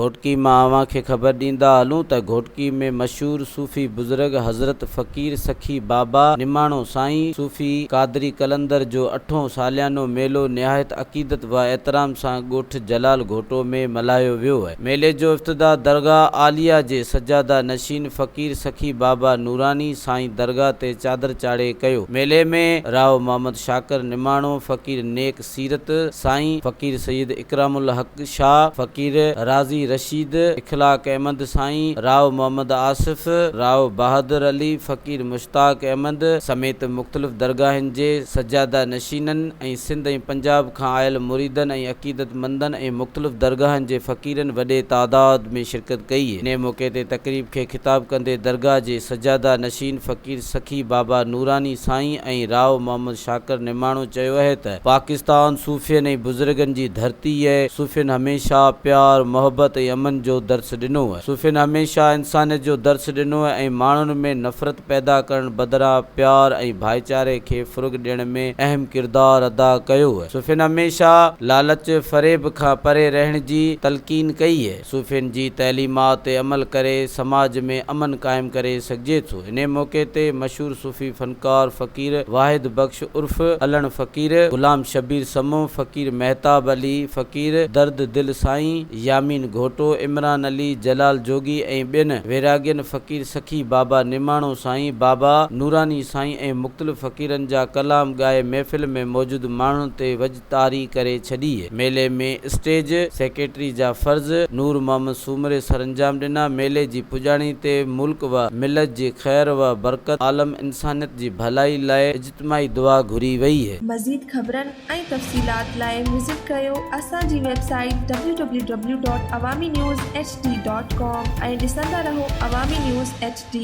घोटकी मां अवां खे ख़बर ॾींदा हलूं त घोटकी में मशहूर सूफ़ी बुज़ुर्ग हज़रत फ़कीर सखी बाबा निमाणो साईं सूफ़ी कादरी कलंदर जो 8हों सालियानो मेलो निहायत अक़ीदत व एहतराम सां ॻोठ जलाल घोटो में मल्हायो वियो आहे। मेले जो इफ्तिताह दरगाह आलिया जे सजादा नशीन फ़कीर सखी बाबा नूरानी साईं दरगाह ते चादर चाढ़े कयो। मेले में राव मोहम्मद शाकर निमाणो, फ़कीर नेक सीरत साईं, फ़कीर सैयद इकरामुल हक शाह, फ़कीर राज़ी रशीद, इखलाक अहमद साईं, राव मोहम्मद आसिफ, राव बहादुर अली, फ़कीर मुश्ताक अहमद समेत मुख़्तलिफ़ दरगाहनि जे सजादा नशीननि ऐं सिंध ऐं पंजाब खां आयल मुरीदनि ऐं अक़ीदतमंदनि ऐं मुख़्तलिफ़ दरगाहनि जे फ़कीरनि वॾे तादाद में शिरकत कई। इन मौक़े ते तक़रीब खे ख़िताब कंदे दरगाह जे सजादा नशीन फ़कीर सखी बाबा नूरानी साईं ऐं राव मोहम्मद शाकर निमाणो चयो आहे त पाकिस्तान सूफ़ियनि ऐं बुज़ुर्गनि जी धरती आहे। सूफ़ियनि हमेशा प्यार, मोहब्बत ऐं अमन जो दर्स ॾिनो आहे। सूफ़ियनि हमेशा इंसानियत जो दर्स ॾिनो आहे ऐं माण्हुनि में नफ़रत पैदा करण बदिरां प्यार ऐं भाईचारे खे फ़ुर्ग़ ॾियण में अहम किरदार अदा कयो आहे। सूफ़ियनि हमेशा लालच फ़रेब खां परे रहण जी तलक़ीन कई आहे। सूफ़ियनि जी तैलीमात ते अमल करे समाज में अमन क़ाइमु करे सघिजे थो। इन मौक़े ते मशहूर सूफ़ी फ़नकार फ़कीर वाहिद बख्श उर्फ़ अलण फ़कीर, ग़ुलाम शबीर समो, फ़कीर महताब अली, फ़कीर दर्द दिल साईं, यामीन घोटो, इमरान अली, जलाल जोगी ऐं ॿियनि वैरागियनि फ़कीर सखी बाबा निमाणो साईं, बाबा नूरानी साईं ऐं मुख़्तलिफ़ फ़कीरनि जा कलाम ॻाए महफ़िल में मौजूद माण्हुनि ते वजतारी करे छॾी। मेले में स्टेज सेक्रेटरी जा फ़र्ज़ नूर मोहम्मद सूमरे सरअंजाम ॾिना। मेले जी पुॼाणी ते मुल्क व मिलत जी ख़ैर व बरकत आलम इंसानियत जी भलाई लाइ इज्तिमाई दुआ घुरी वई है। मज़ीद ख़बरनि ऐं तफ़सीलात लाइ विज़िट कयो असांजी वेबसाइट www.awamiNewsHD.com ऐं ॾिसंदा रहो अवामी न्यूज़ HD।